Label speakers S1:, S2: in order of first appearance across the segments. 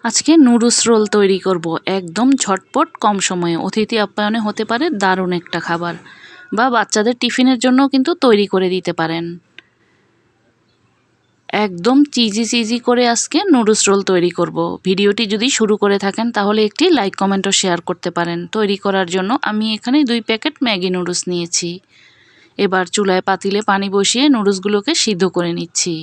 S1: আজকে noodles role তৈরি করব একদম ঝটপট কম সময়ে। অতিথি আপ্যায়নে হতে পারে দারুণ একটা খাবার, বা বাচ্চাদের টিফিনের জন্য কিন্তু তৈরি করে দিতে পারেন। একদম চিজি করে আজকে নুডলস রোল তৈরি করব। ভিডিওটি যদি শুরু করে থাকেন তাহলে একটি লাইক কমেন্ট ও শেয়ার করতে পারেন। তৈরি করার জন্য আমি এখানে 2 প্যাকেট ম্যাগি নুডলস নিয়েছি। এবার চুলায় পাতিলে পানি বসিয়ে নুডলসগুলোকে সিদ্ধ করে নিচ্ছি।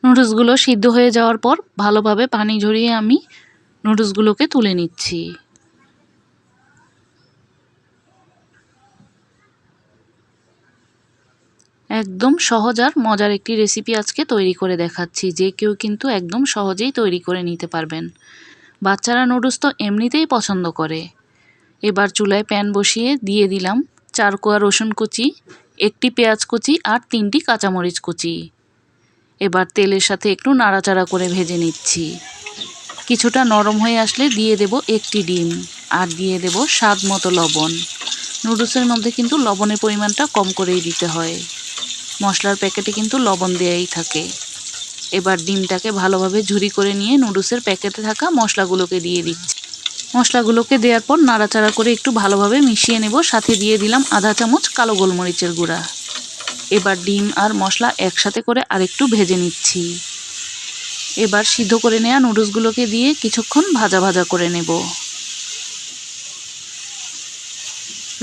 S1: নুডলসগুলো সিদ্ধ হয়ে যাওয়ার পর ভালোভাবে পানি ঝরিয়ে আমি নুডলসগুলোকে তুলে নিচ্ছি। একদম সহজ আর মজার একটি রেসিপি আজকে তৈরি করে দেখাচ্ছি, যে কেউ কিন্তু একদম সহজেই তৈরি করে নিতে পারবেন। বাচ্চারা নুডলস তো এমনিতেই পছন্দ করে। এবার চুলায় প্যান বসিয়ে দিয়ে দিলাম 4 কোয়া রসুন কুচি, 1টি পেঁয়াজ কুচি আর 3টি কাঁচামরিচ কুচি। এবার তেলের সাথে একটু নাড়াচাড়া করে ভেজে নিচ্ছি। কিছুটা নরম হয়ে আসলে দিয়ে দেব 1টি ডিম আর দিয়ে দেব স্বাদ মতো লবণ। নুডলসের মধ্যে কিন্তু লবণের পরিমাণটা কম করেই দিতে হয়। মশলার প্যাকেটে কিন্তু লবণ দেয়াই থাকে। এবার ডিমটাকে ভালোভাবে ঝুরি করে নিয়ে নুডলসের প্যাকেটে থাকা মশলাগুলোকে দিয়ে দিচ্ছি। মশলাগুলোকে দেওয়ার পর নাড়াচাড়া করে একটু ভালোভাবে মিশিয়ে নেব। সাথে দিয়ে দিলাম আধা চামচ কালো গোলমরিচের গুঁড়া। এবার ডিম আর মশলা একসাথে করে আরেকটু ভেজে নিচ্ছি। এবার সিদ্ধ করে নেওয়া নুডলসগুলোকে দিয়ে কিছুক্ষণ ভাজা ভাজা করে নেব।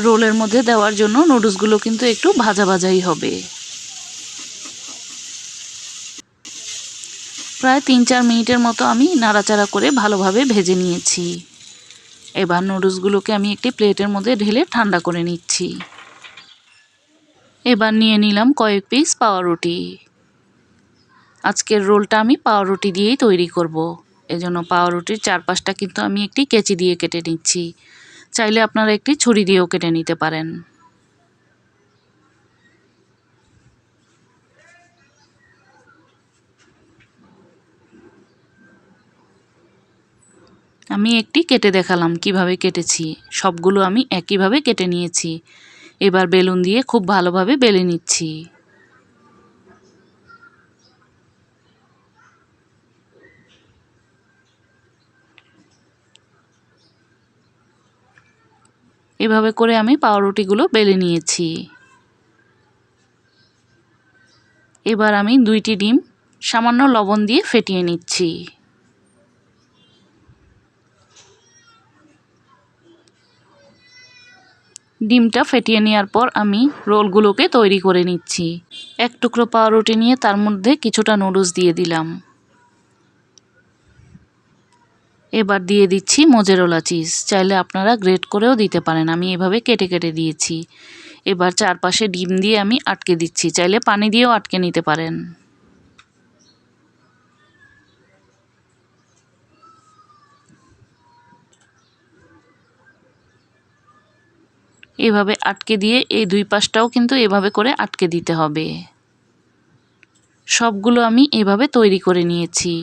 S1: রোলের মধ্যে দেওয়ার জন্য নুডলসগুলো কিন্তু একটু ভাজা ভাজাই হবে। প্রায় 3-4 মিনিটের মতো আমি নাড়াচাড়া করে ভালোভাবে ভেজে নিয়েছি। এবার নুডলসগুলোকে আমি একটি প্লেটের মধ্যে ঢেলে ঠান্ডা করে নিচ্ছি। এবার নিয়ে নিলাম কয়েক পিস পাউরুটি। আজকের রোলটা আমি পাউরুটি দিয়েই তৈরি করব। এজন্য পাউরুটির চারপাশটা কিন্তু আমি একটি কেচি দিয়ে কেটে নিচ্ছি। চাইলে আপনারা একটি ছুরি দিয়েও কেটে নিতে পারেন। আমি একটি কেটে দেখালাম কিভাবে কেটেছি। সবগুলো আমি একইভাবে কেটে নিয়েছি। এবার বেলুন দিয়ে খুব ভালোভাবে বেলে নিচ্ছি। এভাবে করে আমি পাউরুটিগুলো বেলে নিয়েছি। এবার আমি 2টি ডিম সামান্য লবণ দিয়ে ফেটিয়ে নিচ্ছি। ডিমটা ফেটিয়ে নেওয়ার পর আমি রোলগুলোকে তৈরি করে নিচ্ছি। 1 টুকরো পাউরুটি নিয়ে তার মধ্যে কিছুটা নুডলস দিয়ে দিলাম। এবার দিয়ে দিচ্ছি মোজারেলা চিজ। চাইলে আপনারা গ্রেট করেও দিতে পারেন, আমি এভাবে কেটে কেটে দিয়েছি। এবার চারপাশে ডিম দিয়ে আমি আটকে দিচ্ছি। চাইলে পানি দিয়েও আটকে নিতে পারেন। এভাবে আটকে দিয়ে এই 2 পাশটাও কিন্তু এভাবে করে আটকে দিতে হবে। সবগুলো আমি এভাবে তৈরি করে নিয়েছি।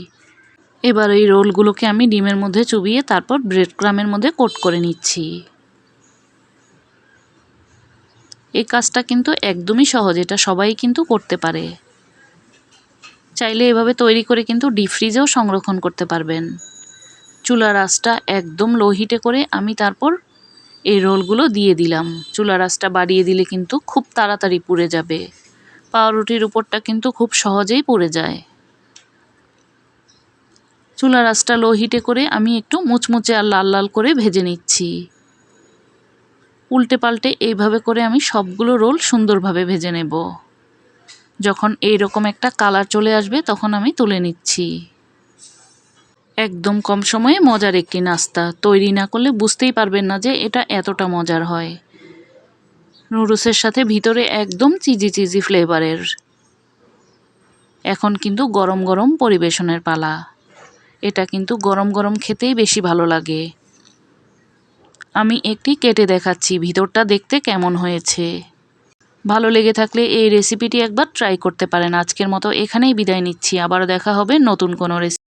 S1: এবার এই রোলগুলোকে আমি ডিমের মধ্যে চুবিয়ে তারপর ব্রেড ক্রামের মধ্যে কোট করে নিচ্ছি। এই কাজটা কিন্তু একদমই সহজ, এটা সবাই কিন্তু করতে পারে। চাইলে এভাবে তৈরি করে কিন্তু ডিপ ফ্রিজেও সংরক্ষণ করতে পারবেন। চুলার আঁচটা একদম লো হিটে করে আমি তারপর এই রোলগুলো দিয়ে দিলাম। চুলার আঁচটা বাড়িয়ে দিলে কিন্তু খুব তাড়াতাড়ি পুড়ে যাবে। পাউরুটির উপরটা কিন্তু খুব সহজেই পুড়ে যায়। চুলার আঁচটা লো হিটে করে আমি একটু মুচমুচে আর লাল লাল করে ভেজে নিচ্ছি। উল্টে পাল্টে এইভাবে করে আমি সবগুলো রোল সুন্দরভাবে ভেজে নেব। যখন এইরকম একটা কালার চলে আসবে তখন আমি তুলে নিচ্ছি। একদম কম সময়ে মজার একটি নাস্তা। তৈরি না করলে বুঝতেই পারবেন না যে এটা এতটা মজার হয়। নুডলসের সাথে ভিতরে একদম চিজি ফ্লেভারের। এখন কিন্তু গরম গরম পরিবেশনের পালা। এটা কিন্তু গরম গরম খেতেই বেশি ভালো লাগে। আমি একটি কেটে দেখাচ্ছি ভিতরটা দেখতে কেমন হয়েছে। ভালো লেগে থাকলে এই রেসিপিটি একবার ট্রাই করতে পারেন। আজকের মতো এখানেই বিদায় নিচ্ছি। আবারও দেখা হবে নতুন কোনো রেসিপি।